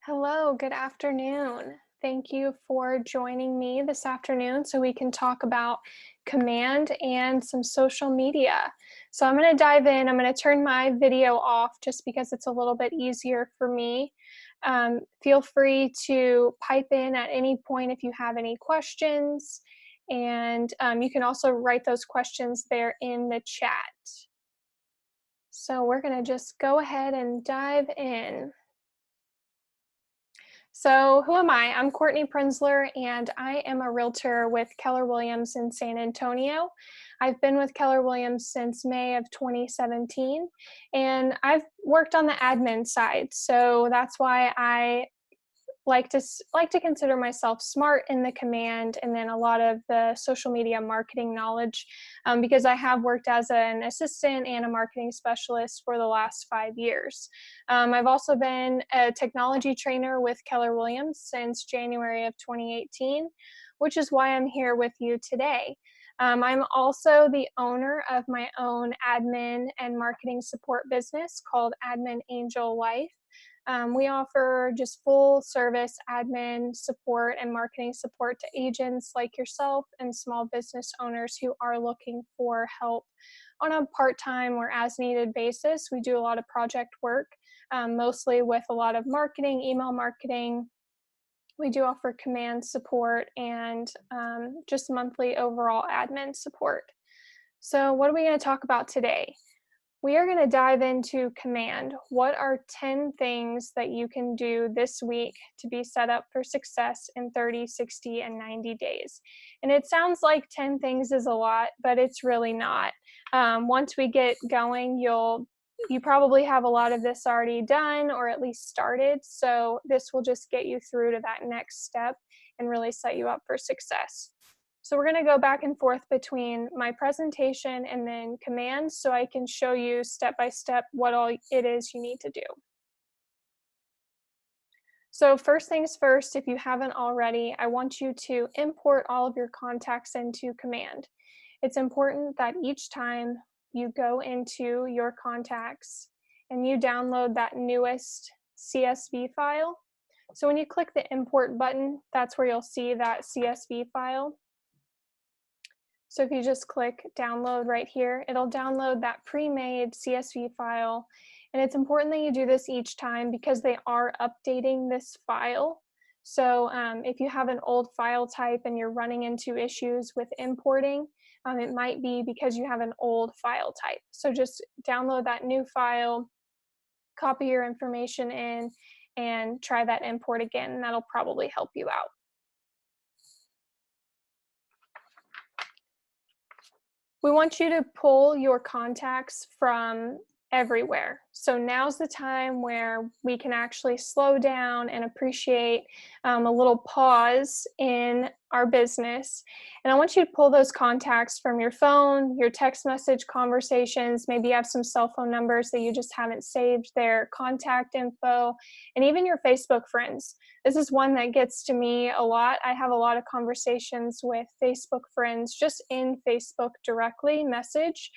Hello, good afternoon. Thank you for joining me this afternoon so we can talk about command and some social media. So I'm going to dive in. I'm going to turn my video off just because it's a little bit easier for me. Feel free to pipe in at any point if you have any questions, and you can also write those questions there in the chat. So we're going to just go ahead and dive in. So, who am I? I'm Courtney Prenzler, and I am a realtor with Keller Williams in San Antonio. I've been with Keller Williams since May of 2017, and I've worked on the admin side. So that's why I like to consider myself smart in the command and then a lot of the social media marketing knowledge, because I have worked as an assistant and a marketing specialist for the last 5 years. I've also been a technology trainer with Keller Williams since January of 2018, which is why I'm here with you today. I'm also the owner of my own admin and marketing support business called Admin Angel Life. We offer just full service admin support and marketing support to agents like yourself and small business owners who are looking for help on a part time or as needed basis. We do a lot of project work, mostly with a lot of marketing, email marketing. We do offer command support and just monthly overall admin support. So, what are we going to talk about today? We are going to dive into command. What are 10 things that you can do this week to be set up for success in 30, 60, and 90 days? And it sounds like 10 things is a lot, but it's really not. Once we get going, you probably have a lot of this already done or at least started. So this will just get you through to that next step and really set you up for success. So we're going to go back and forth between my presentation and then commands so I can show you step by step what all it is you need to do. So first things first, if you haven't already, I want you to import all of your contacts into command. It's important that each time you go into your contacts and you download that newest CSV file. So when you click the import button, that's where you'll see that CSV file. So if you just click download right here, it'll download that pre-made CSV file. And it's important that you do this each time because they are updating this file. So if you have an old file type and you're running into issues with importing, it might be because you have an old file type. So just download that new file, copy your information in, and try that import again, and that'll probably help you out. We want you to pull your contacts from everywhere. So now's the time where we can actually slow down and appreciate a little pause in our business. And I want you to pull those contacts from your phone, your text message conversations. Maybe you have some cell phone numbers that you just haven't saved their contact info, and even your Facebook friends. This is one that gets to me a lot. I have a lot of conversations with Facebook friends just in Facebook directly message.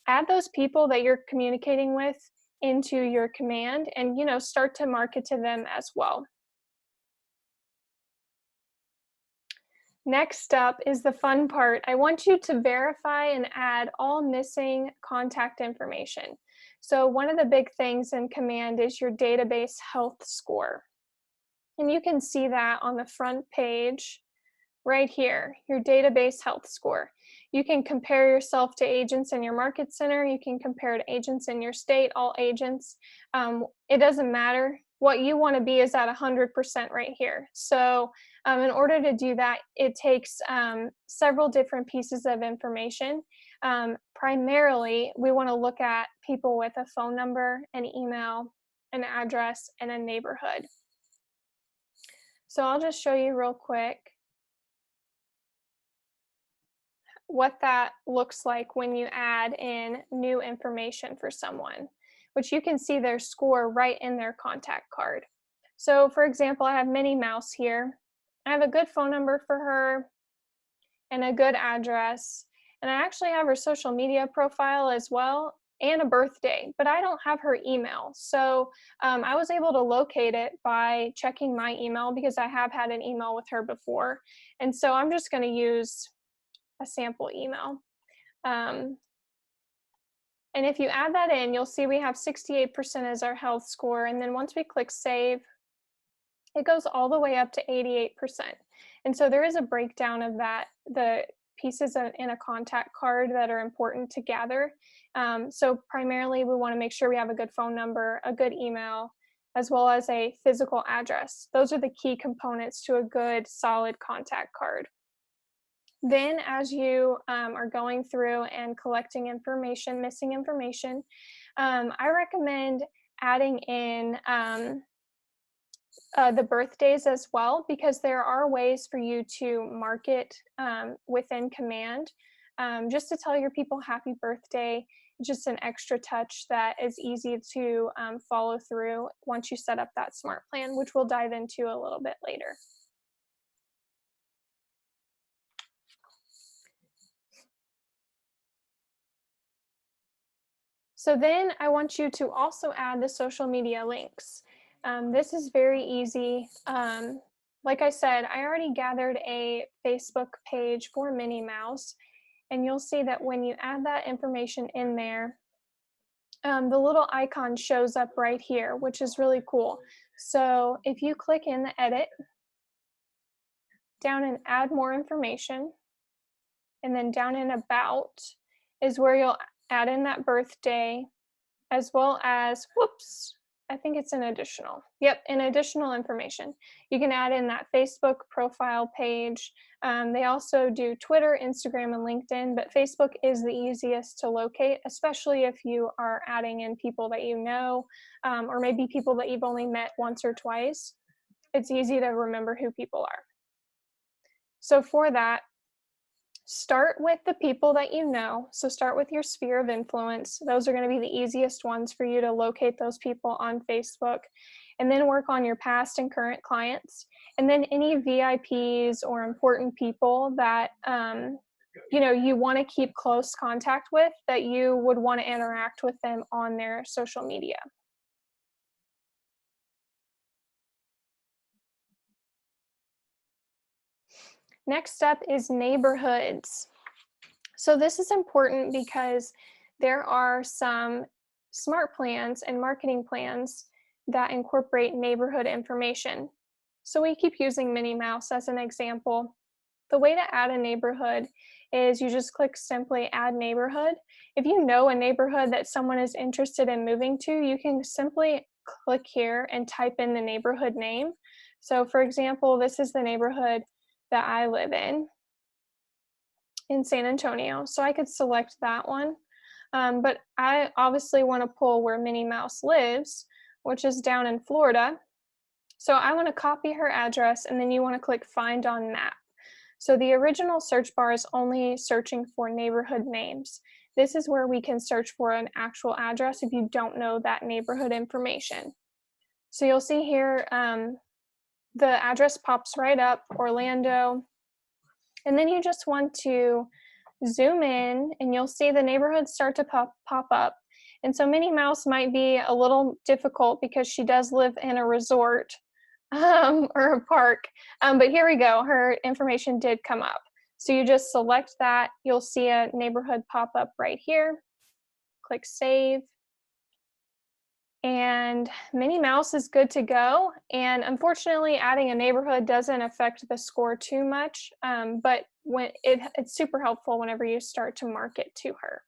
Add those people that you're communicating with into your command and start to market to them as well. Next up is the fun part. I want you to verify and add all missing contact information. So one of the big things in command is your database health score. And you can see that on the front page right here, your database health score. You can compare yourself to agents in your market center. You can compare to agents in your state, all agents. It doesn't matter. What you want to be is at 100% right here. So in order to do that, it takes several different pieces of information. Primarily, we want to look at people with a phone number, an email, an address, and a neighborhood. So I'll just show you real quick what that looks like when you add in new information for someone, which you can see their score right in their contact card. So for example, I have Minnie Mouse here. I have a good phone number for her and a good address. And I actually have her social media profile as well. and a birthday, but I don't have her email. So I was able to locate it by checking my email because I have had an email with her before. And so I'm just going to use a sample email. Um, and if you add that in, you'll see we have 68% as our health score. And then once we click save, it goes all the way up to 88%. And so there is a breakdown of that, the pieces in a contact card that are important to gather. So primarily we want to make sure we have a good phone number, a good email, as well as a physical address. Those are the key components to a good, solid contact card. Then as you are going through and collecting information, missing information, I recommend adding in the birthdays as well, because there are ways for you to mark it within command. Just to tell your people happy birthday, just an extra touch that is easy to follow through once you set up that smart plan, which we'll dive into a little bit later. So then I want you to also add the social media links. This is very easy. Like I said, I already gathered a Facebook page for Minnie Mouse, and you'll see that when you add that information in there, the little icon shows up right here, which is really cool. So if you click in the edit, down in add more information, and then down in about is where you'll add in that birthday, as well as, whoops, I think it's an additional. Yep, an additional information. You can add in that Facebook profile page. They also do Twitter, Instagram, and LinkedIn, but Facebook is the easiest to locate, especially if you are adding in people that you know, or maybe people that you've only met once or twice. It's easy to remember who people are. So for that, start with the people that you know. So start with your sphere of influence. Those are going to be the easiest ones for you to locate those people on Facebook. And then work on your past and current clients. And then any VIPs or important people that you want to keep close contact with, that you would want to interact with them on their social media. Next up is neighborhoods. So this is important because there are some smart plans and marketing plans that incorporate neighborhood information. So we keep using Minnie Mouse as an example. The way to add a neighborhood is you just click simply add neighborhood. If you know a neighborhood that someone is interested in moving to, you can simply click here and type in the neighborhood name. So for example, this is the neighborhood that I live in San Antonio. So I could select that one. But I obviously want to pull where Minnie Mouse lives, which is down in Florida. So I want to copy her address, and then you want to click find on map. So the original search bar is only searching for neighborhood names. This is where we can search for an actual address if you don't know that neighborhood information. So you'll see here, the address pops right up, Orlando. And then you just want to zoom in, and you'll see the neighborhoods start to pop up. And so Minnie Mouse might be a little difficult because she does live in a resort or a park. But here we go. Her information did come up. So you just select that. You'll see a neighborhood pop up right here. Click save. And Minnie Mouse is good to go. And unfortunately, adding a neighborhood doesn't affect the score too much, but it's super helpful whenever you start to market to her.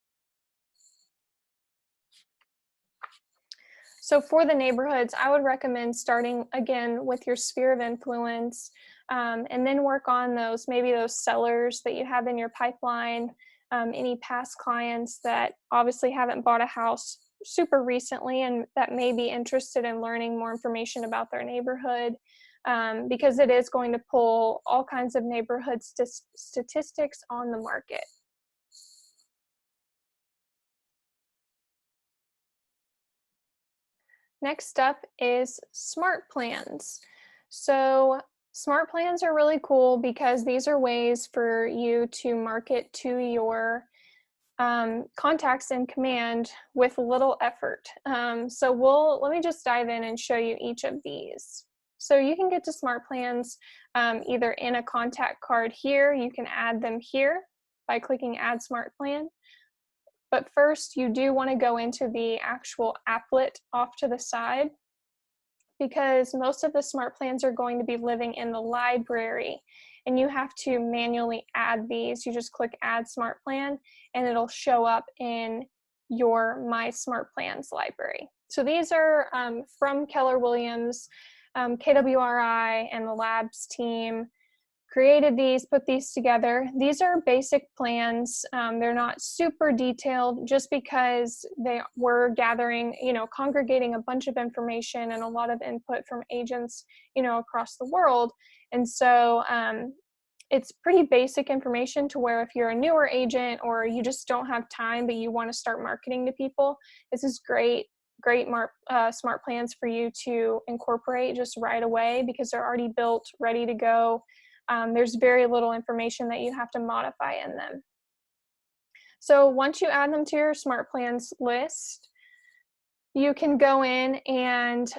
So for the neighborhoods, I would recommend starting again with your sphere of influence, and then work on maybe those sellers that you have in your pipeline, any past clients that obviously haven't bought a house super recently and that may be interested in learning more information about their neighborhood, because it is going to pull all kinds of neighborhood statistics on the market. Next up is smart plans. So smart plans are really cool because these are ways for you to market to your contacts in command with little effort. So let me just dive in and show you each of these. So you can get to smart plans either in a contact card here. You can add them here by clicking add smart plan. But first you do want to go into the actual applet off to the side, because most of the smart plans are going to be living in the library, and you have to manually add these. You just click add smart plan and it'll show up in your My Smart Plans library. So these are from Keller Williams. KWRI and the labs team created these, put these together. These are basic plans. They're not super detailed, just because they were gathering, congregating a bunch of information and a lot of input from agents, across the world. And so it's pretty basic information, to where if you're a newer agent or you just don't have time but you want to start marketing to people, this is great smart plans for you to incorporate just right away, because they're already built, ready to go. There's very little information that you have to modify in them. So once you add them to your smart plans list, you can go in and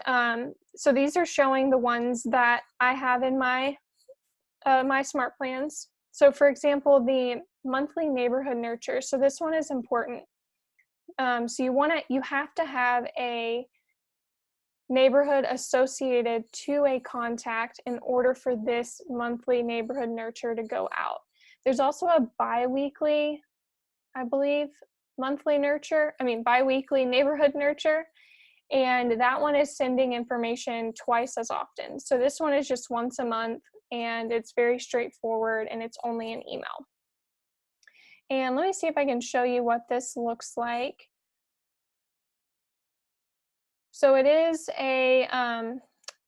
so these are showing the ones that I have in my my smart plans. So for example, the monthly neighborhood nurture. So this one is important. So you have to have a neighborhood associated to a contact in order for this monthly neighborhood nurture to go out. There's also a bi-weekly, I believe, biweekly neighborhood nurture, and that one is sending information twice as often. So this one is just once a month, and it's very straightforward, and it's only an email. And let me see if I can show you what this looks like. So it is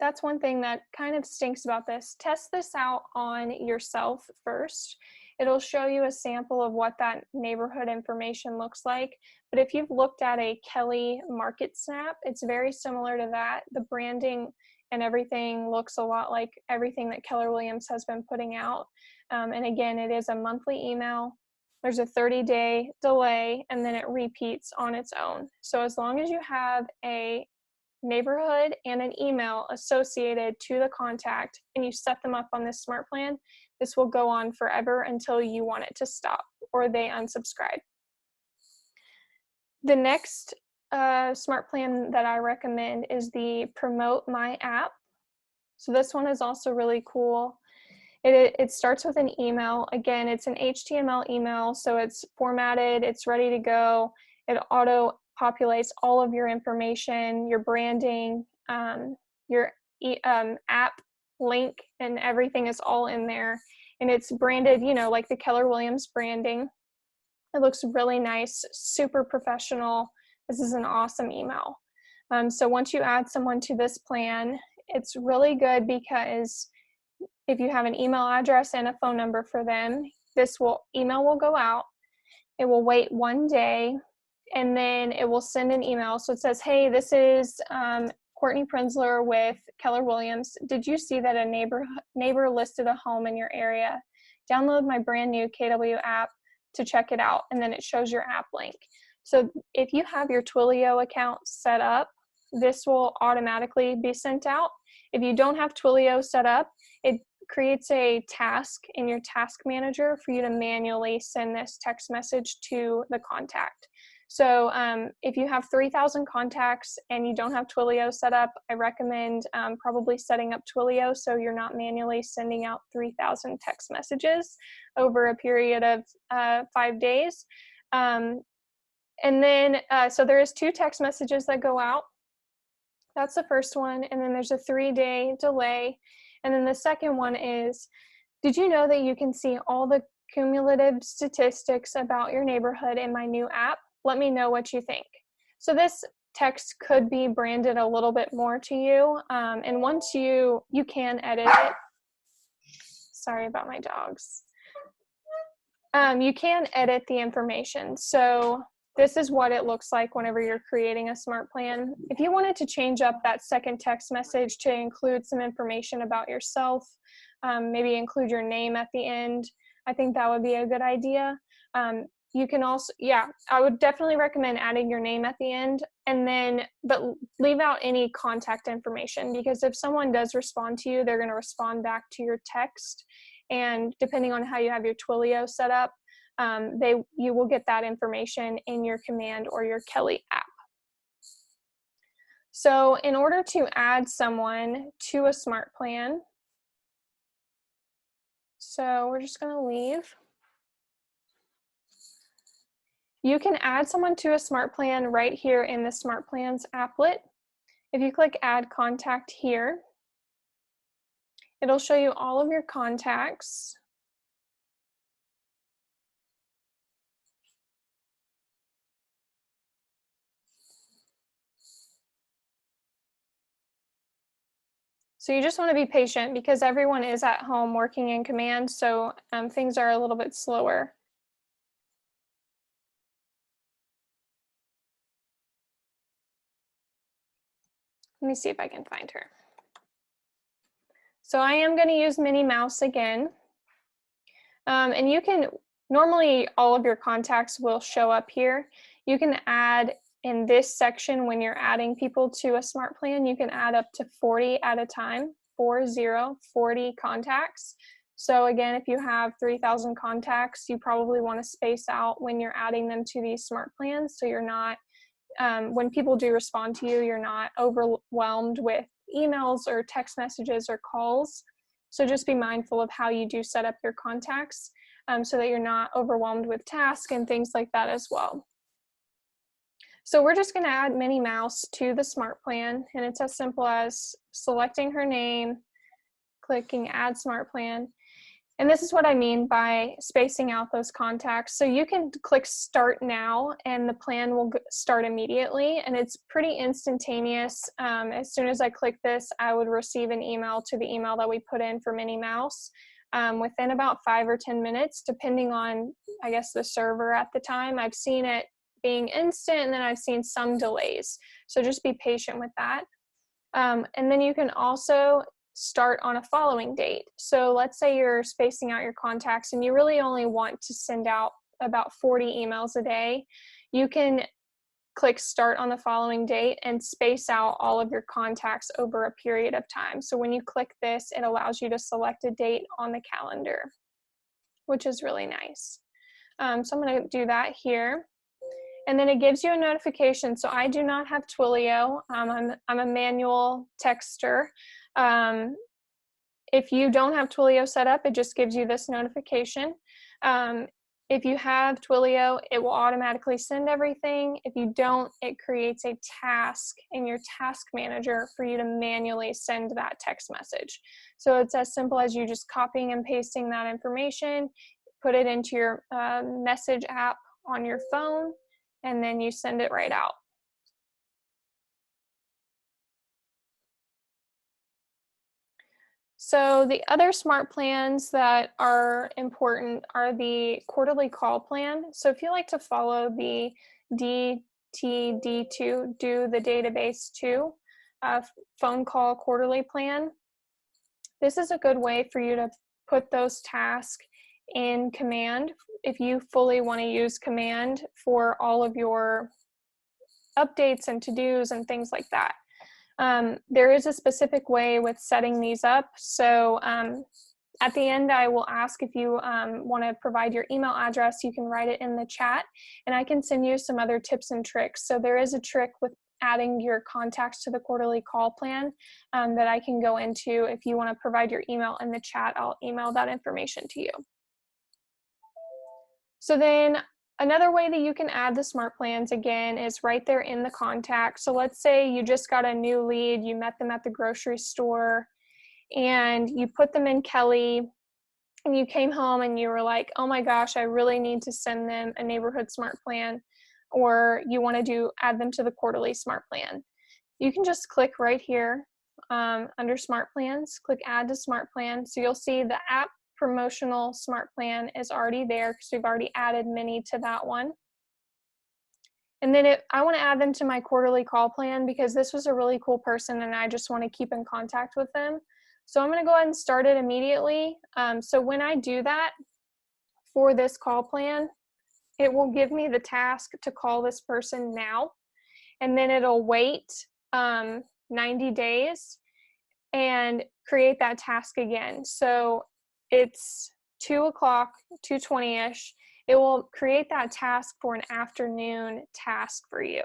that's one thing that kind of stinks about this. Test this out on yourself first. It'll show you a sample of what that neighborhood information looks like. But if you've looked at a Kelly Market Snap, it's very similar to that. The branding and everything looks a lot like everything that Keller Williams has been putting out. And again, it is a monthly email. There's a 30-day delay, and then it repeats on its own. So as long as you have a neighborhood and an email associated to the contact, and you set them up on this smart plan, this will go on forever until you want it to stop or they unsubscribe. The next smart plan that I recommend is the Promote My App. So this one is also really cool. It starts with an email. Again, it's an HTML email, so it's formatted, it's ready to go. It auto populates all of your information, your branding, your app link, and everything is all in there. And it's branded, like the Keller Williams branding. It looks really nice, super professional. This is an awesome email. So once you add someone to this plan, it's really good, because if you have an email address and a phone number for them, email will go out. It will wait 1 day, and then it will send an email. So it says, hey, this is Courtney Prenzler with Keller Williams. Did you see that a neighbor listed a home in your area? Download my brand new KW app to check it out. And then it shows your app link. So if you have your Twilio account set up, this will automatically be sent out. If you don't have Twilio set up, it creates a task in your task manager for you to manually send this text message to the contact. So if you have 3,000 contacts and you don't have Twilio set up, I recommend probably setting up Twilio so you're not manually sending out 3,000 text messages over a period of 5 days. And then, so there is 2 text messages that go out. That's the first one. And then there's a 3-day delay. And then the second one is, did you know that you can see all the cumulative statistics about your neighborhood in my new app? Let me know what you think. So this text could be branded a little bit more to you. And once you can edit it. Sorry about my dogs. You can edit the information. So this is what it looks like whenever you're creating a smart plan. If you wanted to change up that second text message to include some information about yourself, maybe include your name at the end, I think that would be a good idea. You can also, yeah, I would definitely recommend adding your name at the end, and then, but leave out any contact information, because if someone does respond to you, they're going to respond back to your text. And depending on how you have your Twilio set up, you will get that information in your Command or your Kelly app. So in order to add someone to a smart plan, so we're just going to leave. You can add someone to a smart plan right here in the Smart Plans applet. If you click Add Contact here, it'll show you all of your contacts. So you just want to be patient, because everyone is at home working in Command, so things are a little bit slower. Let me see if I can find her. So I am going to use Minnie Mouse again. And you can, normally all of your contacts will show up here. You can add in this section, when you're adding people to a smart plan, you can add up to 40 at a time, 40 contacts. So again, if you have 3,000 contacts, you probably want to space out when you're adding them to these smart plans, so you're not, when people do respond to you, you're not overwhelmed with emails or text messages or calls. So just be mindful of how you do set up your contacts, so that you're not overwhelmed with tasks and things like that as well. So we're just going to add Minnie Mouse to the smart plan, and it's as simple as selecting her name, clicking Add Smart Plan. And this is what I mean by spacing out those contacts. So you can click Start Now, and the plan will start immediately, and it's pretty instantaneous. As soon as I click this, I would receive an email to the email that we put in for Minnie Mouse within about 5 or 10 minutes, depending on, I guess, the server at the time. I've seen it being instant, and then I've seen some delays. So just be patient with that. And then you can also start on a following date. So let's say you're spacing out your contacts and you really only want to send out about 40 emails a day. You can click Start on the following date and space out all of your contacts over a period of time. So when you click this, it allows you to select a date on the calendar, which is really nice. So I'm going to do that here. And then it gives you a notification. So I do not have Twilio. I'm a manual texter. If you don't have Twilio set up, it just gives you this notification. If you have Twilio, it will automatically send everything. If you don't, it creates a task in your task manager for you to manually send that text message. So it's as simple as you just copying and pasting that information, put it into your message app on your phone, and then you send it right out. So the other smart plans that are important are the quarterly call plan. So if you like to follow the DTD2, do the database 2 phone call quarterly plan, this is a good way for you to put those tasks in Command if you fully want to use Command for all of your updates and to-dos and things like that. There is a specific way with setting these up. So at the end, I will ask if you want to provide your email address. You can write it in the chat, and I can send you some other tips and tricks. So there is a trick with adding your contacts to the quarterly call plan that I can go into. If you want to provide your email in the chat, I'll email that information to you. So then another way that you can add the smart plans again is right there in the contact. So let's say you just got a new lead, you met them at the grocery store, and you put them in Kelly, and you came home and you were like, oh my gosh, I really need to send them a neighborhood smart plan, or you want to add them to the quarterly smart plan. You can just click right here under smart plans, click add to smart plan. So you'll see the app promotional smart plan is already there because we've already added Minnie to that one. And then I want to add them to my quarterly call plan because this was a really cool person and I just want to keep in contact with them. So I'm going to go ahead and start it immediately. So when I do that for this call plan, it will give me the task to call this person now, and then it'll wait 90 days and create that task again. So it's 2 o'clock, 2:20ish. It will create that task for an afternoon task for you.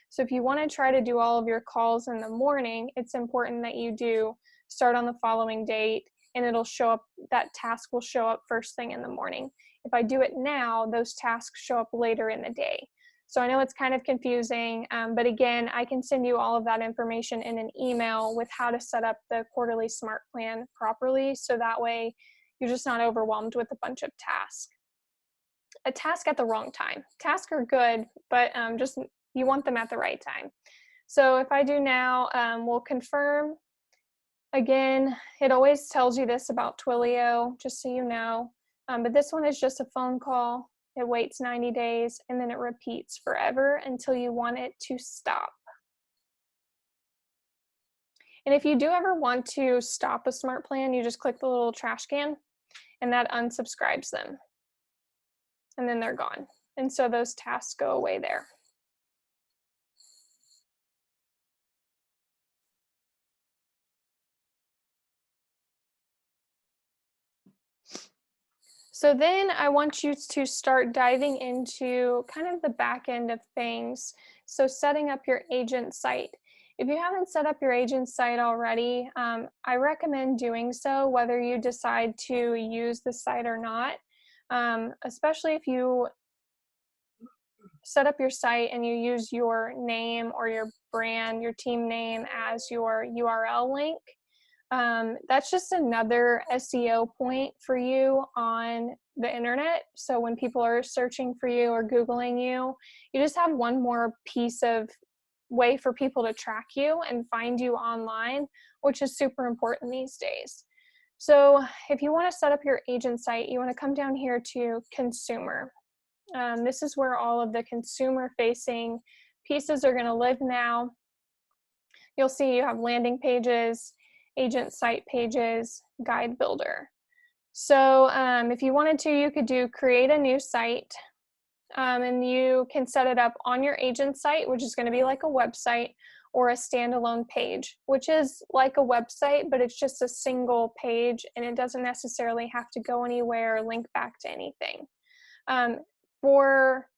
So if you want to try to do all of your calls in the morning, it's important that you do start on the following date, and it'll show up, that task will show up first thing in the morning. If I do it now, those tasks show up later in the day. So I know it's kind of confusing, but again, I can send you all of that information in an email with how to set up the quarterly smart plan properly, so that way you're just not overwhelmed with a bunch of tasks. A task at the wrong time. Tasks are good, but just you want them at the right time. So if I do now, we'll confirm. Again, it always tells you this about Twilio, just so you know, but this one is just a phone call. It waits 90 days, and then it repeats forever until you want it to stop. And if you do ever want to stop a smart plan, you just click the little trash can, and that unsubscribes them. And then they're gone. And so those tasks go away there. So then I want you to start diving into kind of the back end of things. So setting up your agent site. If you haven't set up your agent site already, I recommend doing so, whether you decide to use the site or not. Especially if you set up your site and you use your name or your brand, your team name as your URL link. That's just another SEO point for you on the internet. So when people are searching for you or Googling you, you just have one more piece of way for people to track you and find you online, which is super important these days. So if you want to set up your agent site, you want to come down here to consumer. This is where all of the consumer facing pieces are going to live now. You'll see you have landing pages, agent site pages, guide builder. So if you wanted to, you could do create a new site, and you can set it up on your agent site, which is going to be like a website, or a standalone page, which is like a website, but it's just a single page, and it doesn't necessarily have to go anywhere or link back to anything. For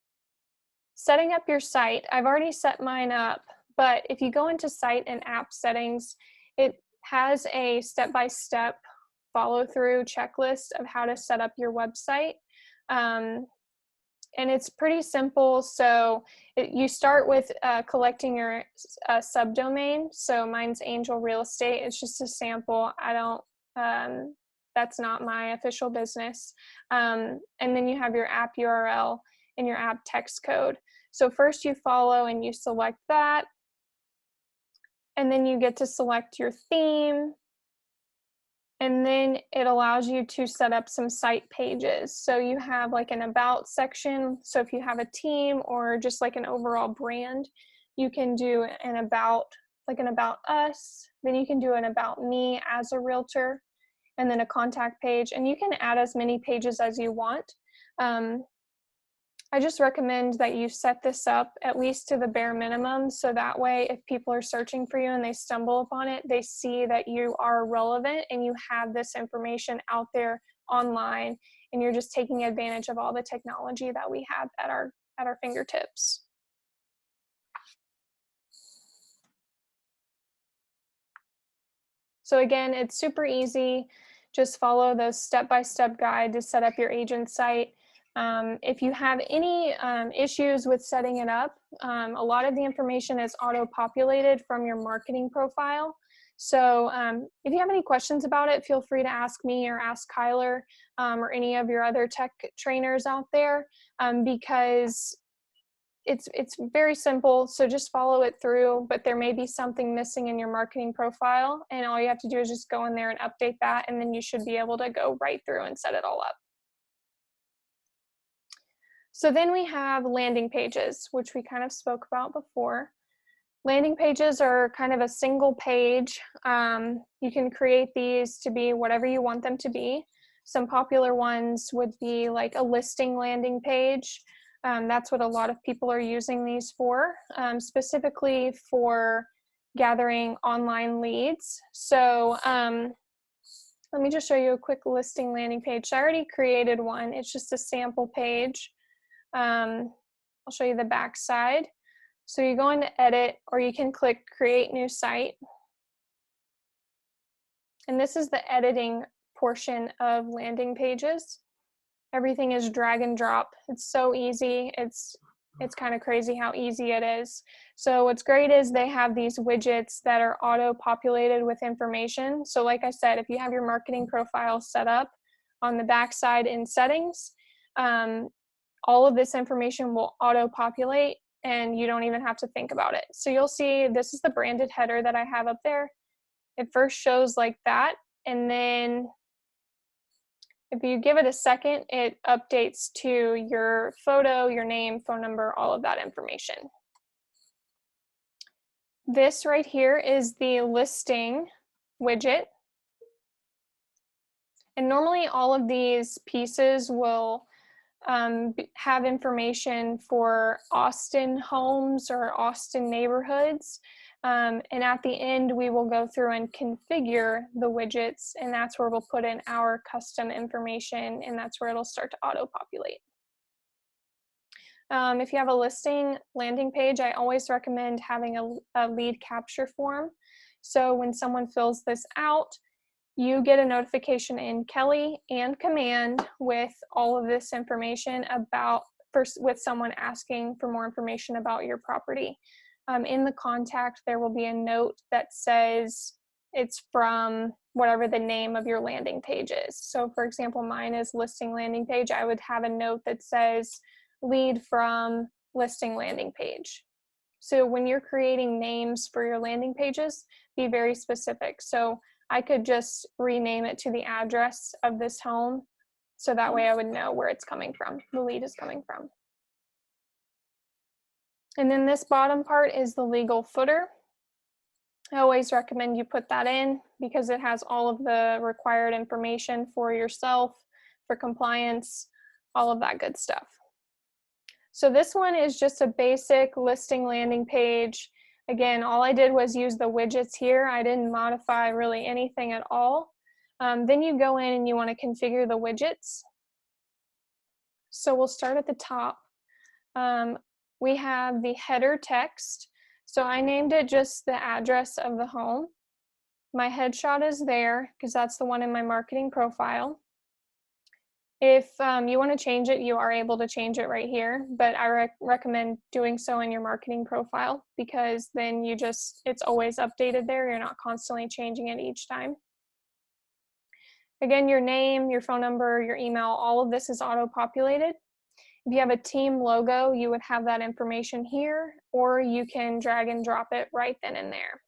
setting up your site, I've already set mine up, but if you go into site and app settings, it has a step-by-step follow-through checklist of how to set up your website. And it's pretty simple. So you start with collecting your subdomain. So mine's Angel Real Estate. It's just a sample. I don't, that's not my official business. And then you have your app URL and your app text code. So first you follow and you select that. And then you get to select your theme. And then it allows you to set up some site pages. So you have like an about section. So if you have a team or just like an overall brand, you can do an about, like an about us. Then you can do an about me as a realtor, and then a contact page. And you can add as many pages as you want. I just recommend that you set this up at least to the bare minimum, so that way if people are searching for you and they stumble upon it, they see that you are relevant and you have this information out there online, and you're just taking advantage of all the technology that we have at our fingertips. So again, it's super easy. Just follow the step-by-step guide to set up your agent site. If you have any issues with setting it up, a lot of the information is auto-populated from your marketing profile. So if you have any questions about it, feel free to ask me or ask Kyler or any of your other tech trainers out there, because it's very simple. So just follow it through, but there may be something missing in your marketing profile, and all you have to do is just go in there and update that, and then you should be able to go right through and set it all up. So then we have landing pages, which we kind of spoke about before. Landing pages are kind of a single page. You can create these to be whatever you want them to be. Some popular ones would be like a listing landing page. That's what a lot of people are using these for, specifically for gathering online leads. So let me just show you a quick listing landing page. So I already created one. It's just a sample page. I'll show you the back side. So you go into edit, or you can click create new site. And this is the editing portion of landing pages. Everything is drag and drop. It's so easy. It's kind of crazy how easy it is. So what's great is they have these widgets that are auto-populated with information. So like I said, if you have your marketing profile set up on the back side in settings, all of this information will auto-populate and you don't even have to think about it. So you'll see this is the branded header that I have up there. It first shows like that, and then if you give it a second, it updates to your photo, your name, phone number, all of that information. This right here is the listing widget. And normally all of these pieces will have information for Austin homes or Austin neighborhoods. And at the end, we will go through and configure the widgets, and that's where we'll put in our custom information, and that's where it'll start to auto-populate. If you have a listing landing page, I always recommend having a lead capture form. So when someone fills this out, you get a notification in Kelly and Command with all of this information with someone asking for more information about your property. In the contact, there will be a note that says it's from whatever the name of your landing page is. So for example, mine is listing landing page. I would have a note that says lead from listing landing page. So when you're creating names for your landing pages, be very specific. So I could just rename it to the address of this home, so that way I would know where it's coming from, the lead is coming from. And then this bottom part is the legal footer. I always recommend you put that in because it has all of the required information for yourself, for compliance, all of that good stuff. So this one is just a basic listing landing page. Again, all I did was use the widgets here. I didn't modify really anything at all. Then you go in and you want to configure the widgets. So we'll start at the top. We have the header text. So I named it just the address of the home. My headshot is there because that's the one in my marketing profile. If you want to change it, you are able to change it right here, but I recommend doing so in your marketing profile because then it's always updated there. You're not constantly changing it each time. Again, your name, your phone number, your email, all of this is auto-populated. If you have a team logo, you would have that information here, or you can drag and drop it right then and there.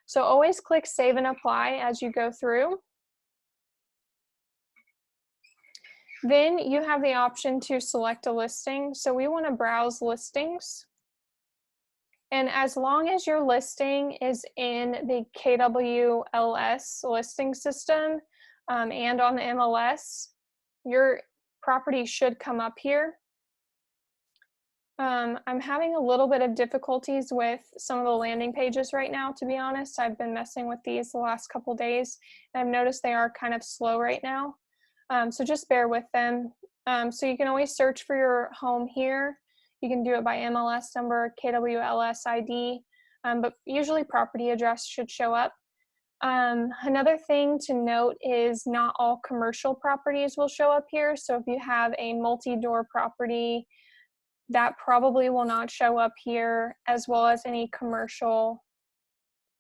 So always click Save and Apply as you go through. Then you have the option to select a listing. So we want to browse listings. And as long as your listing is in the KWLS listing system and on the MLS, your property should come up here. I'm having a little bit of difficulties with some of the landing pages right now, to be honest. I've been messing with these the last couple days, and I've noticed they are kind of slow right now. So just bear with them. So you can always search for your home here. You can do it by MLS number, KWLS ID, but usually property address should show up. Another thing to note is not all commercial properties will show up here. So if you have a multi-door property, that probably will not show up here, as well as any commercial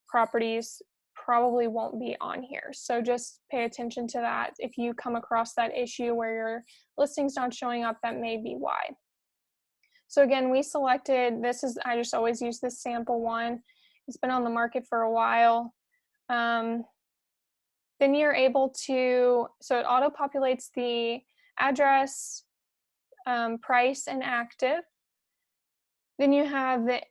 properties probably won't be on here. So just pay attention to that. If you come across that issue where your listing's not showing up, that may be why. So again, we selected, I just always use this sample one. It's been on the market for a while. Then you're able to, so it auto-populates the address, price, and active. Then you have the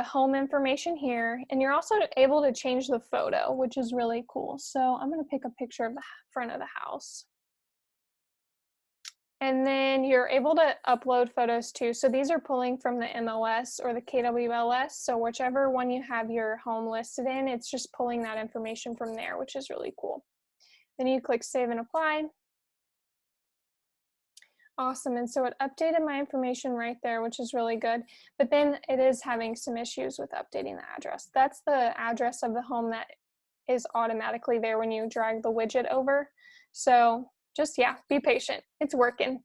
home information here, and you're also able to change the photo, which is really cool. So I'm going to pick a picture of the front of the house. And then you're able to upload photos too. So these are pulling from the MLS or the KWLS. So whichever one you have your home listed in, it's just pulling that information from there, which is really cool. Then you click Save and Apply. Awesome. And so it updated my information right there, which is really good. But then it is having some issues with updating the address. That's the address of the home that is automatically there when you drag the widget over. So just, yeah, be patient. It's working.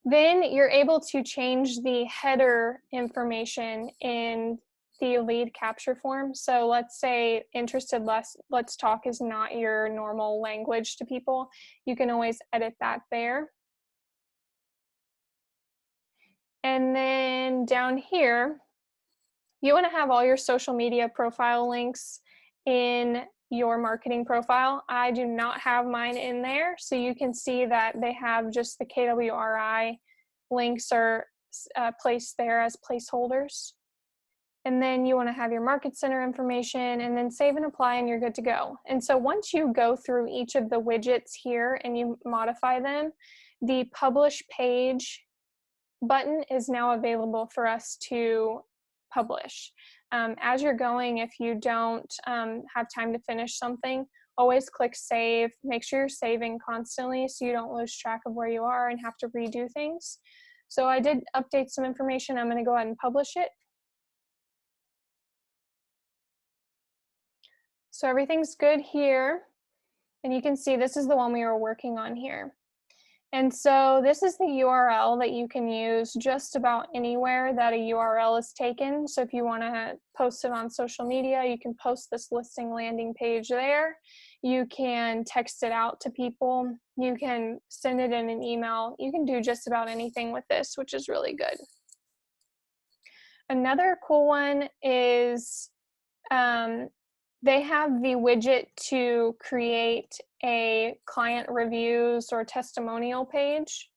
Then you're able to change the header information in the lead capture form. So let's say interested let's talk is not your normal language to people. You can always edit that there. And then down here, you want to have all your social media profile links in your marketing profile. I do not have mine in there, so you can see that they have just the KWRI links are placed there as placeholders. And then you want to have your market center information and then save and apply and you're good to go. And so once you go through each of the widgets here and you modify them, the publish page button is now available for us to publish. As you're going, if you don't have time to finish something, always click save. Make sure you're saving constantly so you don't lose track of where you are and have to redo things. So I did update some information. I'm going to go ahead and publish it. So everything's good here. And you can see this is the one we were working on here. And so this is the URL that you can use just about anywhere that a URL is taken. So if you want to post it on social media, you can post this listing landing page there. You can text it out to people. You can send it in an email. You can do just about anything with this, which is really good. Another cool one is they have the widget to create a client reviews or testimonial page.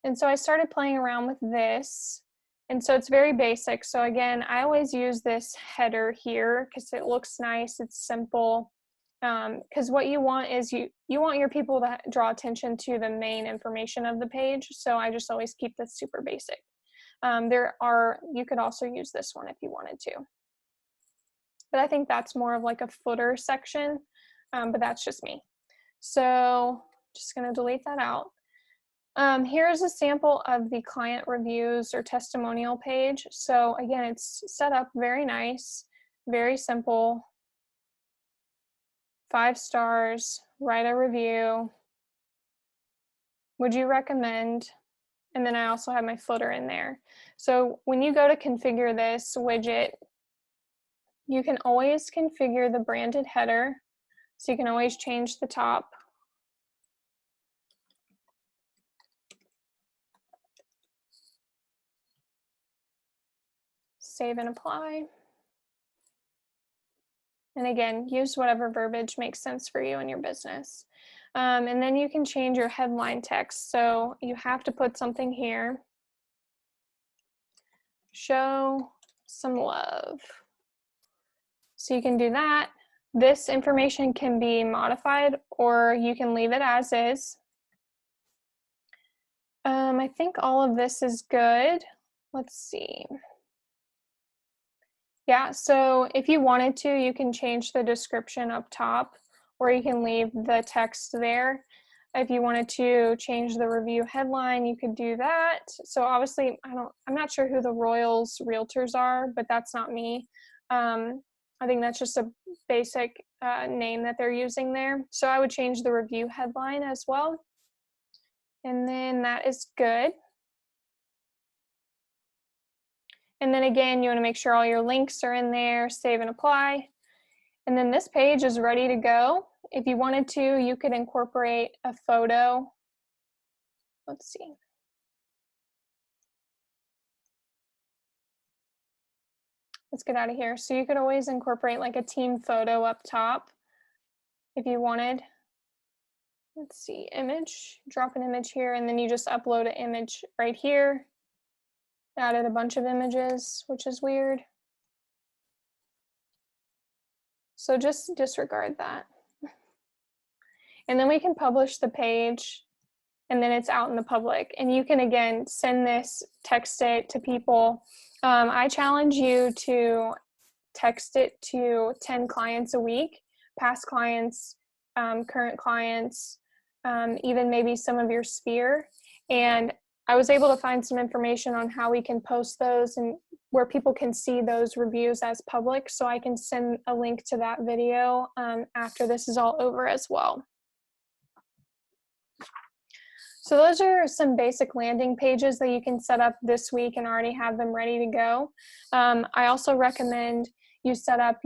And so I started playing around with this. And so it's very basic. So again, I always use this header here because it looks nice, it's simple. Because what you want is you want your people to draw attention to the main information of the page. So I just always keep this super basic. You could also use this one if you wanted to. But I think that's more of like a footer section, but that's just me. So just gonna delete that out. Here's a sample of the client reviews or testimonial page. So again, it's set up very nice, very simple. 5 stars, write a review. Would you recommend? And then I also have my footer in there. So when you go to configure this widget, you can always configure the branded header. So you can always change the top. Save and apply. And again, use whatever verbiage makes sense for you and your business. And then you can change your headline text. So you have to put something here. Show some love. So you can do that. This information can be modified or you can leave it as is. I think all of this is good. Let's see. Yeah, so if you wanted to, you can change the description up top, or you can leave the text there. If you wanted to change the review headline, you could do that. So obviously, I'm not sure who the Royals Realtors are, but that's not me. I think that's just a basic name that they're using there. So I would change the review headline as well. And then that is good. And then again, you want to make sure all your links are in there, save and apply. And then this page is ready to go. If you wanted to, you could incorporate a photo. Let's see. Let's get out of here. So you could always incorporate like a team photo up top if you wanted. Let's see, image, drop an image here, and then you just upload an image right here. Added a bunch of images, which is weird. So just disregard that. And then we can publish the page. and then it's out in the public. And you can, again, send this, text it to people. I challenge you to text it to 10 clients a week, past clients, current clients, even maybe some of your sphere. And I was able to find some information on how we can post those and where people can see those reviews as public. So I can send a link to that video after this is all over as well. So those are some basic landing pages that you can set up this week and already have them ready to go. I also recommend you set up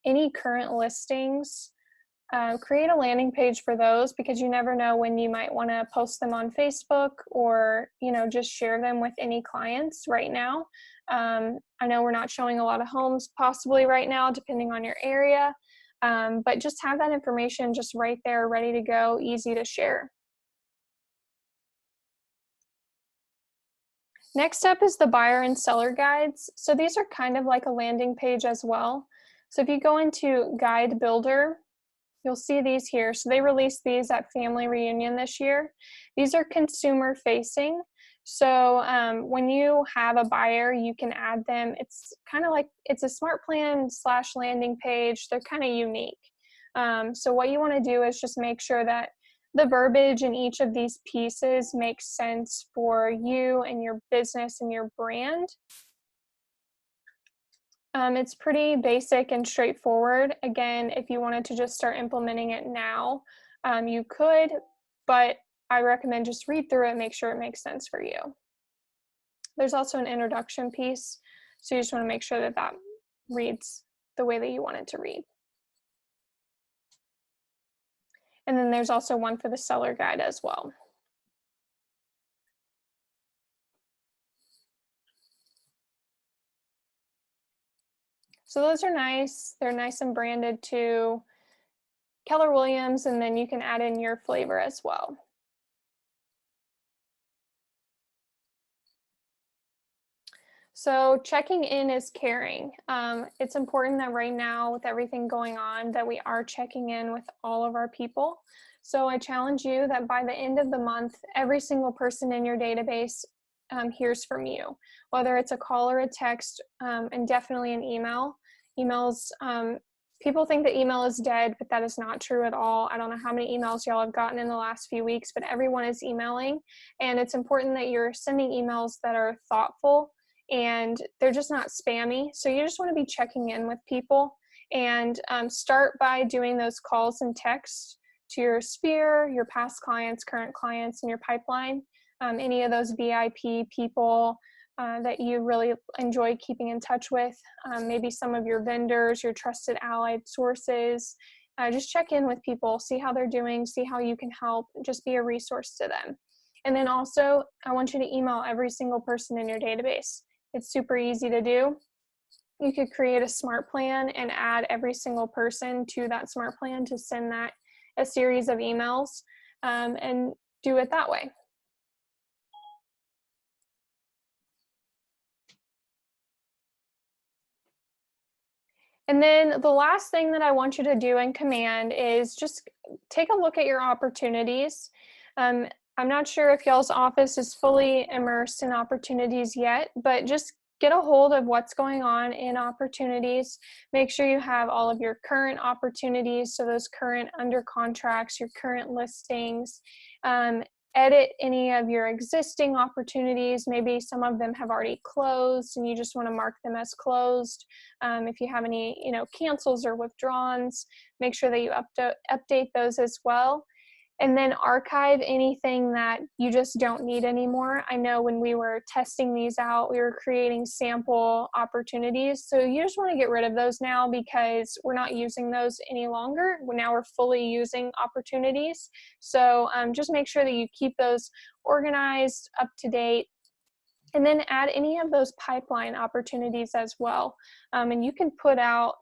any current listings. Create a landing page for those, because you never know when you might want to post them on Facebook or, just share them with any clients right now. I know we're not showing a lot of homes possibly right now, depending on your area, but just have that information just right there, ready to go, easy to share. Next up is the buyer and seller guides. So these are kind of like a landing page as well. So if you go into Guide Builder, you'll see these here. So they released these at Family Reunion this year. These are consumer facing. So when you have a buyer, you can add them. It's kind of like, it's a smart plan / landing page. They're kind of unique. So what you want to do is just make sure that the verbiage in each of these pieces makes sense for you and your business and your brand. It's pretty basic and straightforward. Again, if you wanted to just start implementing it now, you could, but I recommend just read through it, make sure it makes sense for you. There's also an introduction piece, so you just want to make sure that that reads the way that you want it to read. And then there's also one for the seller guide as well. So those are nice. They're nice and branded to Keller Williams, and then you can add in your flavor as well. So checking in is caring. It's important that right now, with everything going on, that we are checking in with all of our people. So I challenge you that by the end of the month, every single person in your database hears from you, whether it's a call or a text, and definitely an email. Emails, people think that email is dead, but that is not true at all. I don't know how many emails y'all have gotten in the last few weeks, but everyone is emailing, and it's important that you're sending emails that are thoughtful and they're just not spammy. So you just want to be checking in with people, and start by doing those calls and texts to your sphere, your past clients, current clients, and your pipeline. Any of those VIP people that you really enjoy keeping in touch with, maybe some of your vendors, your trusted allied sources. Just check in with people, see how they're doing, see how you can help, just be a resource to them. And then also, I want you to email every single person in your database. It's super easy to do. You could create a smart plan and add every single person to that smart plan to send that a series of emails, and do it that way. And then the last thing that I want you to do in Command is just take a look at your opportunities. I'm not sure if y'all's office is fully immersed in opportunities yet, but just get a hold of what's going on in opportunities. Make sure you have all of your current opportunities, so those current under contracts, your current listings. Edit any of your existing opportunities. Maybe some of them have already closed and you just want to mark them as closed. If you have any, cancels or withdrawals, make sure that you update those as well. And then archive anything that you just don't need anymore. I know when we were testing these out, we were creating sample opportunities. So you just want to get rid of those now, because we're not using those any longer. Now we're fully using opportunities. So just make sure that you keep those organized, up to date. And then add any of those pipeline opportunities as well. And you can put out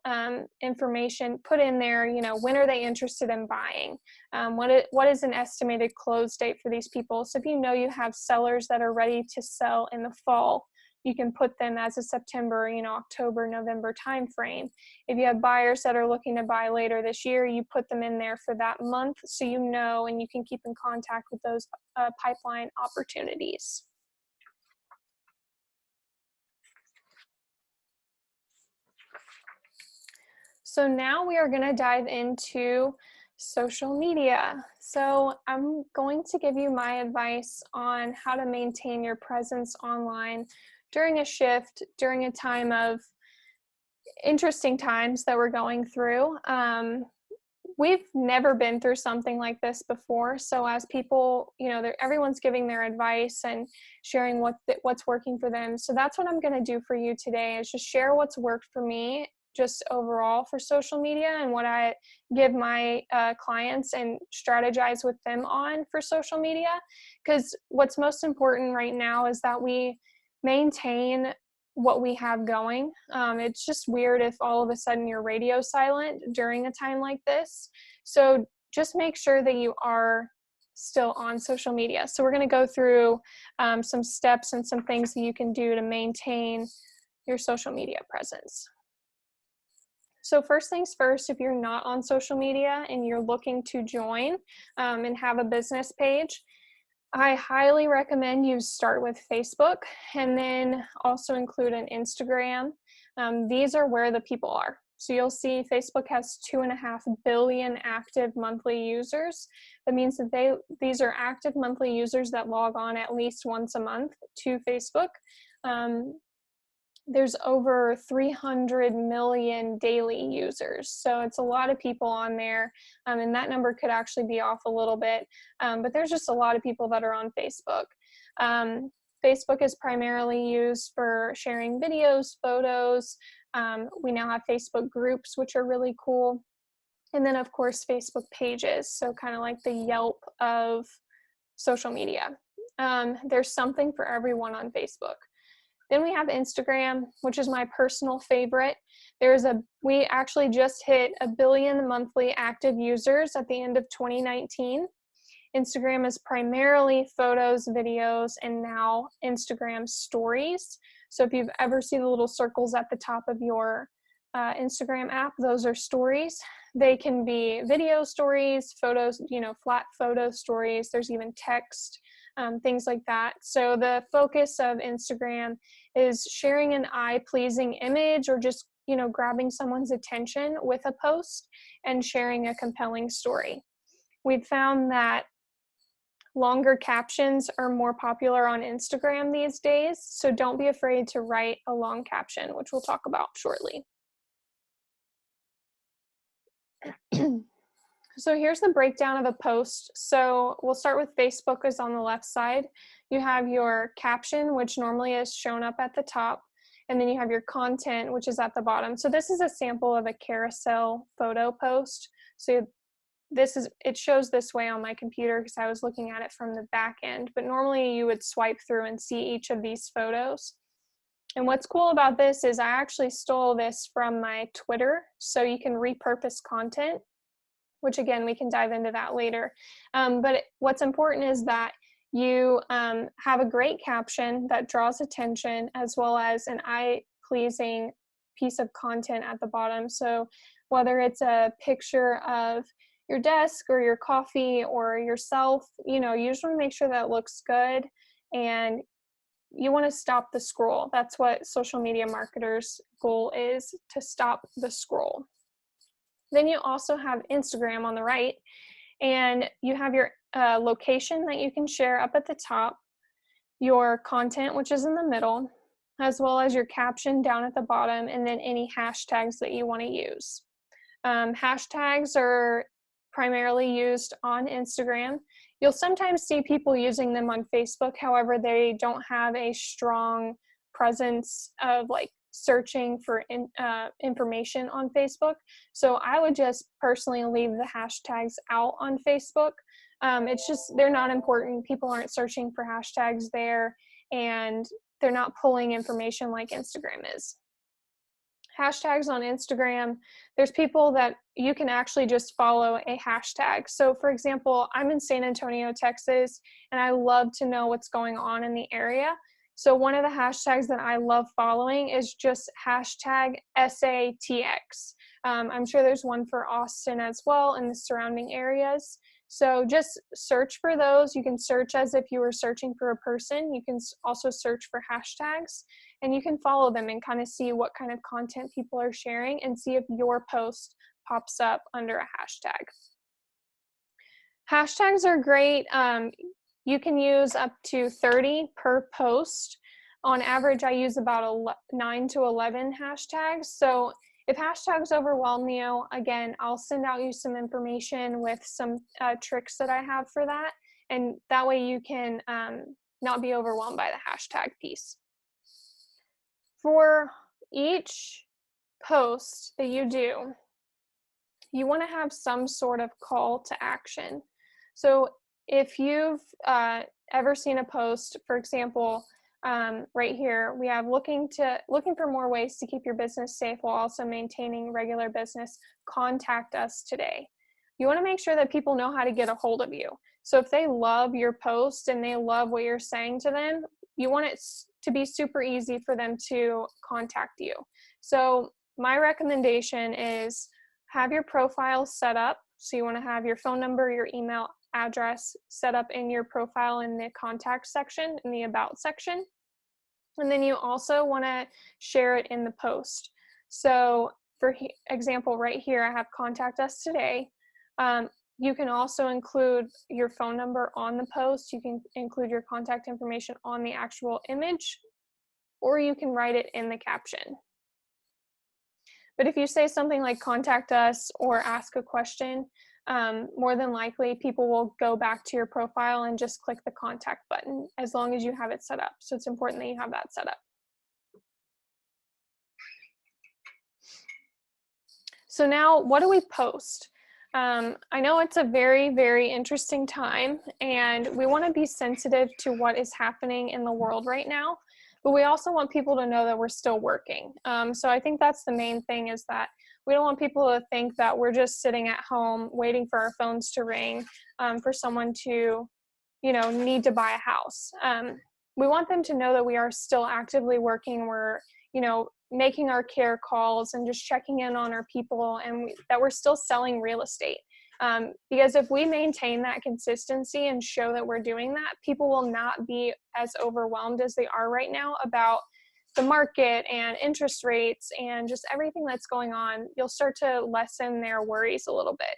information, put in there, when are they interested in buying? What is an estimated close date for these people? So if you know you have sellers that are ready to sell in the fall, you can put them as a September, October, November timeframe. If you have buyers that are looking to buy later this year, you put them in there for that month so you know and you can keep in contact with those pipeline opportunities. So now we are going to dive into social media. So I'm going to give you my advice on how to maintain your presence online during a shift, during a time of interesting times that we're going through. We've never been through something like this before. So as people, everyone's giving their advice and sharing what's working for them. So that's what I'm going to do for you today, is just share what's worked for me just overall for social media and what I give my clients and strategize with them on for social media. Because what's most important right now is that we maintain what we have going. It's just weird if all of a sudden your radio's silent during a time like this. So just make sure that you are still on social media. So we're going to go through some steps and some things that you can do to maintain your social media presence. So first things first, if you're not on social media and you're looking to join and have a business page, I highly recommend you start with Facebook and then also include an Instagram. These are where the people are. So you'll see Facebook has 2.5 billion active monthly users. That means that these are active monthly users that log on at least once a month to Facebook. There's over 300 million daily users. So it's a lot of people on there. And that number could actually be off a little bit. But there's just a lot of people that are on Facebook. Facebook is primarily used for sharing videos, photos. We now have Facebook groups, which are really cool. And then, of course, Facebook pages. So kind of like the Yelp of social media. There's something for everyone on Facebook. Then we have Instagram, which is my personal favorite. We actually just hit 1 billion monthly active users at the end of 2019. Instagram is primarily photos, videos, and now Instagram stories. So if you've ever seen the little circles at the top of your Instagram app, those are stories. They can be video stories, photos, flat photo stories. There's even text, things like that. So the focus of Instagram is sharing an eye-pleasing image or just, grabbing someone's attention with a post and sharing a compelling story. We've found that longer captions are more popular on Instagram these days, so don't be afraid to write a long caption, which we'll talk about shortly. So here's the breakdown of a post. So we'll start with Facebook is on the left side. You have your caption, which normally is shown up at the top, and then you have your content, which is at the bottom. So this is a sample of a carousel photo post. So it shows this way on my computer because I was looking at it from the back end, but normally you would swipe through and see each of these photos. And what's cool about this is I actually stole this from my Twitter, so you can repurpose content, which again, we can dive into that later. But what's important is that you have a great caption that draws attention as well as an eye-pleasing piece of content at the bottom. So whether it's a picture of your desk or your coffee or yourself, usually make sure that it looks good, and you want to stop the scroll. That's what social media marketers' goal is, to stop the scroll. Then you also have Instagram on the right, and you have your location that you can share up at the top, your content, which is in the middle, as well as your caption down at the bottom, and then any hashtags that you want to use. Hashtags are primarily used on Instagram. You'll sometimes see people using them on Facebook. However, they don't have a strong presence of searching for information on Facebook. So I would just personally leave the hashtags out on Facebook. It's just, they're not important. People aren't searching for hashtags there, and they're not pulling information like Instagram is. Hashtags on Instagram, there's people that you can actually just follow a hashtag. So for example, I'm in San Antonio, Texas, and I love to know what's going on in the area. So one of the hashtags that I love following is just hashtag SATX. I'm sure there's one for Austin as well and the surrounding areas. So just search for those. You can search as if you were searching for a person. You can also search for hashtags, and you can follow them and kind of see what kind of content people are sharing and see if your post pops up under a hashtag. Hashtags are great. You can use up to 30 per post. On average, I use about 9 to 11 hashtags. So if hashtags overwhelm you, again, I'll send out you some information with some tricks that I have for that. And that way you can not be overwhelmed by the hashtag piece. For each post that you do, you want to have some sort of call to action. So if you've ever seen a post, for example, right here, we have looking for more ways to keep your business safe while also maintaining regular business, contact us today. You want to make sure that people know how to get a hold of you. So if they love your post and they love what you're saying to them, you want it to be super easy for them to contact you. So my recommendation is have your profile set up. So you want to have your phone number, your email address set up in your profile in the contact section, in the about section. And then you also want to share it in the post. So for example, right here, I have contact us today. You can also include your phone number on the post. You can include your contact information on the actual image, or you can write it in the caption. But if you say something like contact us or ask a question, more than likely people will go back to your profile and just click the contact button as long as you have it set up. So it's important that you have that set up. So now what do we post? I know it's a very, very interesting time, and we want to be sensitive to what is happening in the world right now, but we also want people to know that we're still working. So I think that's the main thing, is that we don't want people to think that we're just sitting at home waiting for our phones to ring for someone to, need to buy a house. We want them to know that we are still actively working. We're, making our care calls and just checking in on our people, and that we're still selling real estate. Because if we maintain that consistency and show that we're doing that, people will not be as overwhelmed as they are right now about the market and interest rates and just everything that's going on. You'll start to lessen their worries a little bit.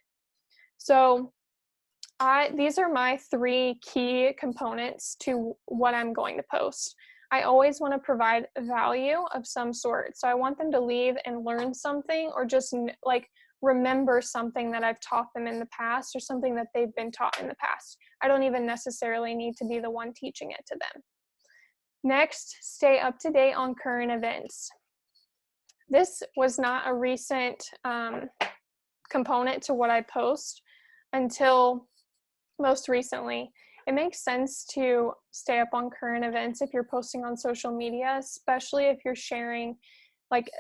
So these are my 3 key components to what I'm going to post. I always want to provide value of some sort. So I want them to leave and learn something, or just remember something that I've taught them in the past, or something that they've been taught in the past. I don't even necessarily need to be the one teaching it to them. Next, stay up to date on current events. This was not a recent component to what I post until most recently. It makes sense to stay up on current events if you're posting on social media, especially if you're sharing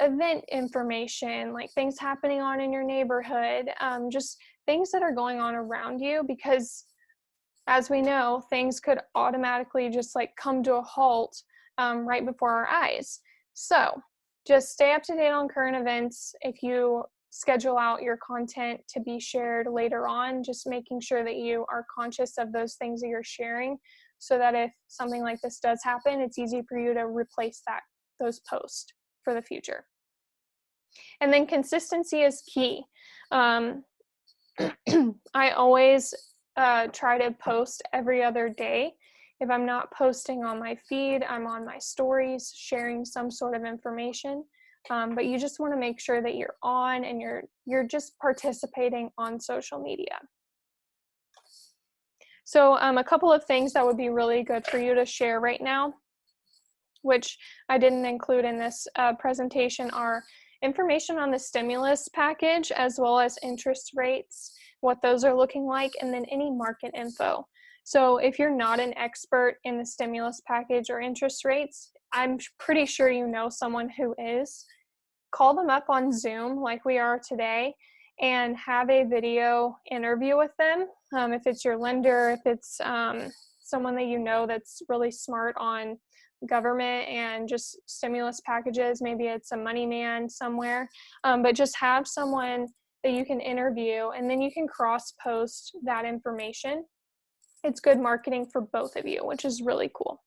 event information, things happening on in your neighborhood, just things that are going on around you, because as we know, things could automatically just come to a halt right before our eyes. So just stay up to date on current events. If you schedule out your content to be shared later on, just making sure that you are conscious of those things that you're sharing, so that if something like this does happen, it's easy for you to replace those posts for the future. And then consistency is key. I always try to post every other day. If I'm not posting on my feed, I'm on my stories sharing some sort of information. But you just want to make sure that you're on and you're just participating on social media. So a couple of things that would be really good for you to share right now, which I didn't include in this presentation, are information on the stimulus package, as well as interest rates, what those are looking like, and then any market info. So if you're not an expert in the stimulus package or interest rates, I'm pretty sure you know someone who is. Call them up on Zoom like we are today and have a video interview with them. If it's your lender, if it's someone that you know that's really smart on government and just stimulus packages. Maybe it's a money man somewhere, but just have someone that you can interview, and then you can cross-post that information. It's good marketing for both of you, which is really cool.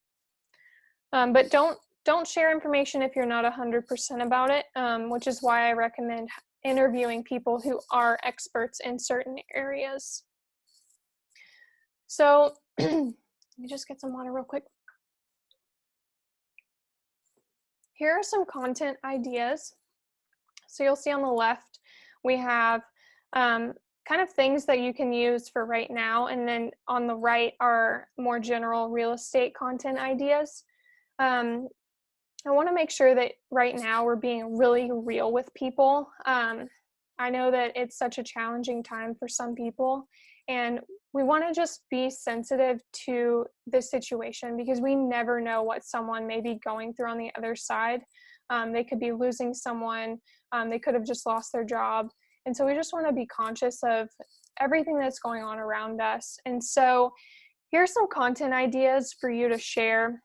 But don't share information if you're not 100% about it, which is why I recommend interviewing people who are experts in certain areas. So let me just get some water real quick. Here are some content ideas. So you'll see on the left, we have kind of things that you can use for right now. And then on the right are more general real estate content ideas. I want to make sure that right now we're being really real with people. I know that it's such a challenging time for some people, and we want to just be sensitive to this situation because we never know what someone may be going through on the other side. They could be losing someone. They could have just lost their job. And so we just want to be conscious of everything that's going on around us. And so here's some content ideas for you to share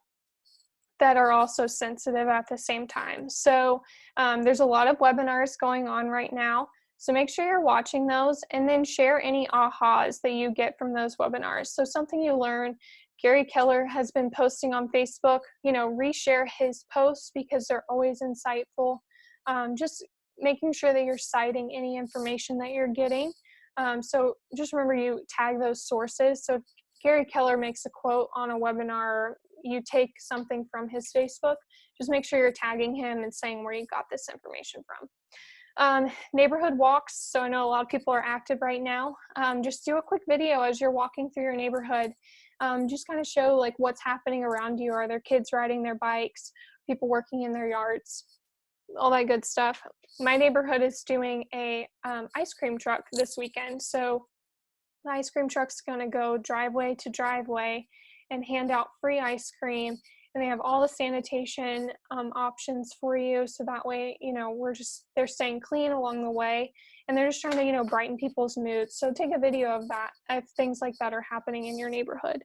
that are also sensitive at the same time. So there's a lot of webinars going on right now. So make sure you're watching those and then share any ahas that you get from those webinars. So something you learn. Gary Keller has been posting on Facebook, reshare his posts because they're always insightful. Just making sure that you're citing any information that you're getting. So just remember you tag those sources. So if Gary Keller makes a quote on a webinar, you take something from his Facebook, just make sure you're tagging him and saying where you got this information from. Neighborhood walks. So I know a lot of people are active right now. Just do a quick video as you're walking through your neighborhood. Just kind of show like what's happening around you. Are there kids riding their bikes? People working in their yards? All that good stuff. My neighborhood is doing a ice cream truck this weekend. So the ice cream truck's going to go driveway to driveway and hand out free ice cream. And they have all the sanitation options for you. So that way, they're staying clean along the way. And they're just trying to, brighten people's moods. So take a video of that if things like that are happening in your neighborhood.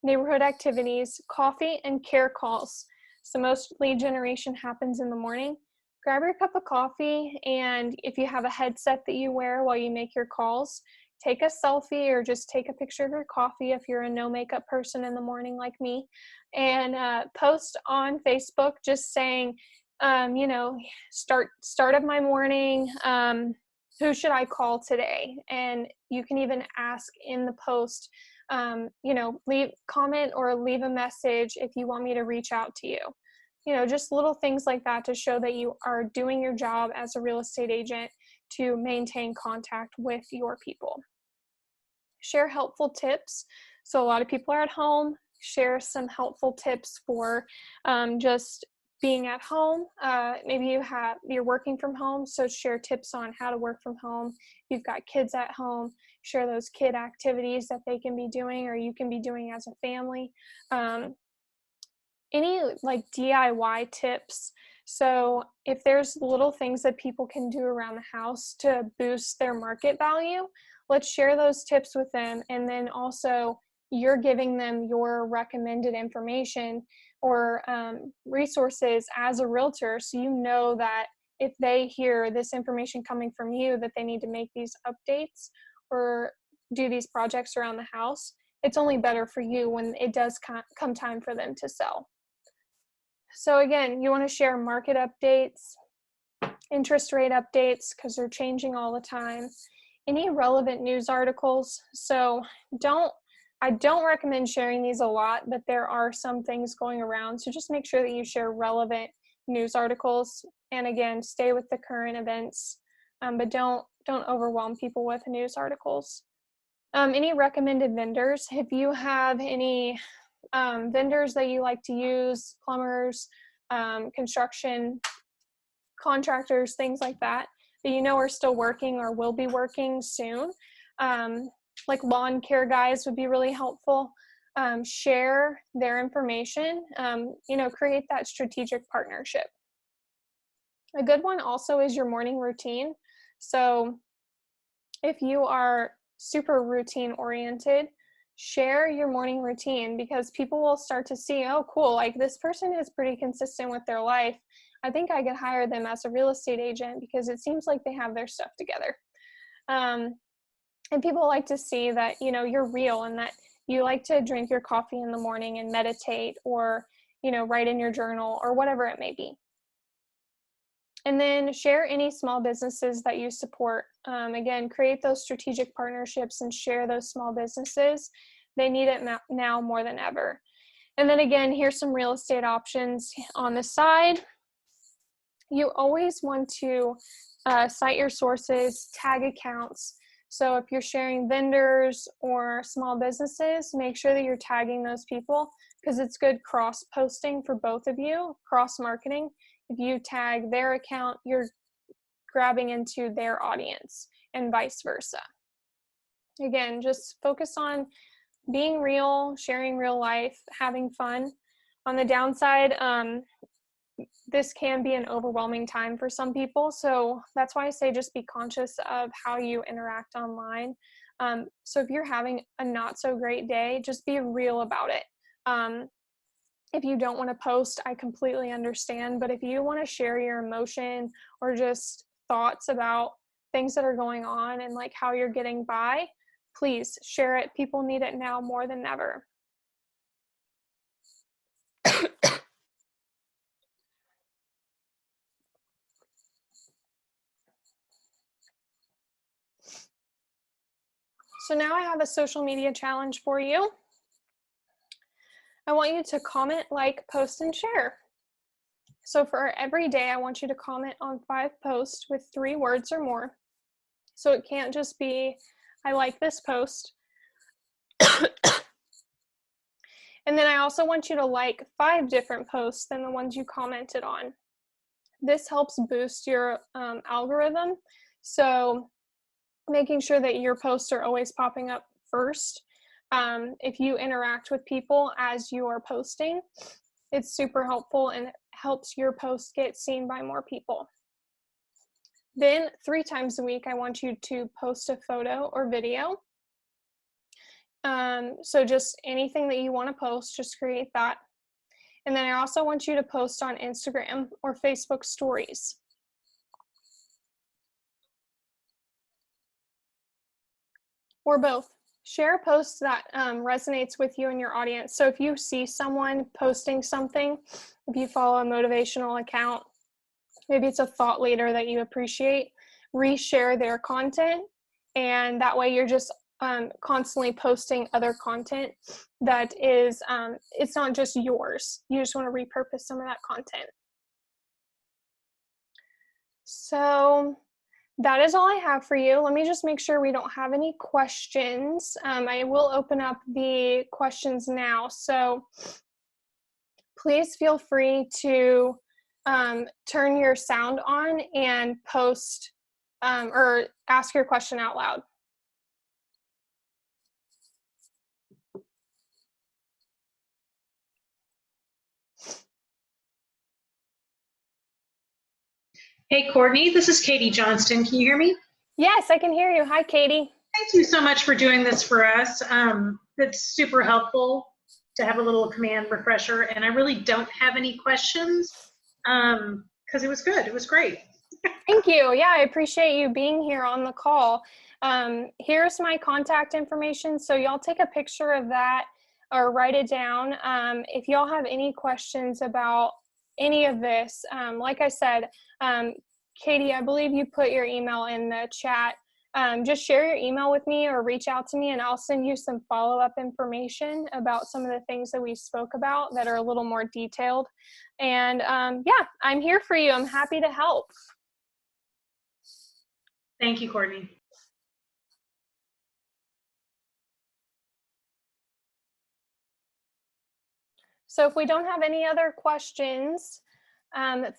Neighborhood activities, coffee and care calls. So most lead generation happens in the morning. Grab your cup of coffee, and if you have a headset that you wear while you make your calls, take a selfie or just take a picture of your coffee if you're a no makeup person in the morning like me, and post on Facebook just saying, start of my morning, who should I call today? And you can even ask in the post, comment or leave a message if you want me to reach out to you. Just little things like that to show that you are doing your job as a real estate agent to maintain contact with your people. Share helpful tips. So a lot of people are at home. Share some helpful tips for just being at home. Maybe you're working from home, so share tips on how to work from home. You've got kids at home, share those kid activities that they can be doing or you can be doing as a family. Any like DIY tips. So if there's little things that people can do around the house to boost their market value, let's share those tips with them. And then also you're giving them your recommended information or resources as a realtor. So you know that if they hear this information coming from you, that they need to make these updates or do these projects around the house, it's only better for you when it does come time for them to sell. So again, you want to share market updates, interest rate updates, because they're changing all the time. Any relevant news articles. So I don't recommend sharing these a lot, but there are some things going around. So just make sure that you share relevant news articles. And again, stay with the current events, but don't overwhelm people with news articles. Any recommended vendors. If you have any vendors that you like to use, plumbers, construction contractors, things like that are still working or will be working soon. Like lawn care guys would be really helpful. Share their information, create that strategic partnership. A good one also is your morning routine. So if you are super routine oriented, share your morning routine, because people will start to see, oh, cool, like this person is pretty consistent with their life. I think I could hire them as a real estate agent because it seems like they have their stuff together. Um, and people like to see that, you know, you're real and that you like to drink your coffee in the morning and meditate, or, you know, write in your journal or whatever it may be. And then share any small businesses that you support. Again, create those strategic partnerships and share those small businesses. They need it now more than ever. And then again, here's some real estate options on the side. You always want to cite your sources, tag accounts. So if you're sharing vendors or small businesses, make sure that you're tagging those people, because it's good cross-posting for both of you, cross-marketing. If you tag their account, you're grabbing into their audience and vice versa. Again, just focus on being real, sharing real life, having fun. On the downside, this can be an overwhelming time for some people. So that's why I say just be conscious of how you interact online. So if you're having a not so great day, just be real about it. If you don't want to post, I completely understand. But if you want to share your emotion or just thoughts about things that are going on and like how you're getting by, please share it. People need it now more than ever. So now I have a social media challenge for you. I want you to comment, like, post, and share. So for every day, I want you to comment on 5 posts with 3 words or more. So it can't just be, I like this post. And then I also want you to like 5 different posts than the ones you commented on. This helps boost your algorithm. So making sure that your posts are always popping up first. If you interact with people as you are posting, it's super helpful and helps your post get seen by more people. Then 3 times a week, I want you to post a photo or video. So just anything that you want to post, just create that. And then I also want you to post on Instagram or Facebook stories. Or both. Share a post that resonates with you and your audience. So if you see someone posting something, if you follow a motivational account, maybe it's a thought leader that you appreciate, reshare their content. And that way you're just constantly posting other content that is, it's not just yours. You just want to repurpose some of that content. So that is all I have for you. Let me just make sure we don't have any questions. I will open up the questions now. So please feel free to turn your sound on and post or ask your question out loud. Hey, Courtney, this is Katie Johnston. Can you hear me? Yes, I can hear you. Hi, Katie. Thank you so much for doing this for us. It's super helpful to have a little command refresher, and I really don't have any questions because it was good. It was great. Thank you. Yeah, I appreciate you being here on the call. Here's my contact information. So y'all take a picture of that or write it down. If y'all have any questions about any of this, like I said, Katie, I believe you put your email in the chat. Just share your email with me or reach out to me and I'll send you some follow-up information about some of the things that we spoke about that are a little more detailed. And yeah, I'm here for you. I'm happy to help. Thank you, Courtney. So if we don't have any other questions,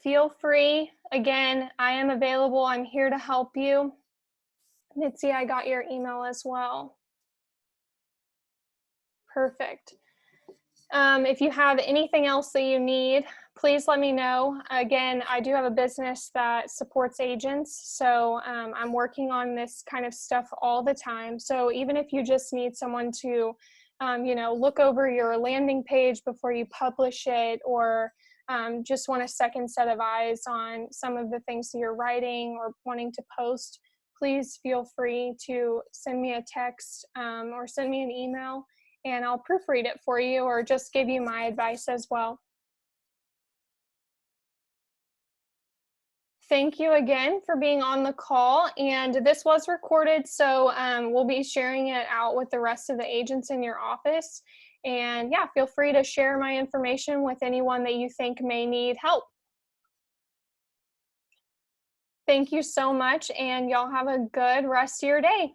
feel free. Again, I am available. I'm here to help you. Mitzi, I got your email as well. Perfect. If you have anything else that you need, please let me know. Again, I do have a business that supports agents, so I'm working on this kind of stuff all the time. So even if you just need someone to look over your landing page before you publish it, or just want a second set of eyes on some of the things that you're writing or wanting to post, please feel free to send me a text or send me an email, and I'll proofread it for you or just give you my advice as well. Thank you again for being on the call. And this was recorded, so we'll be sharing it out with the rest of the agents in your office. And yeah, feel free to share my information with anyone that you think may need help. Thank you so much, and y'all have a good rest of your day.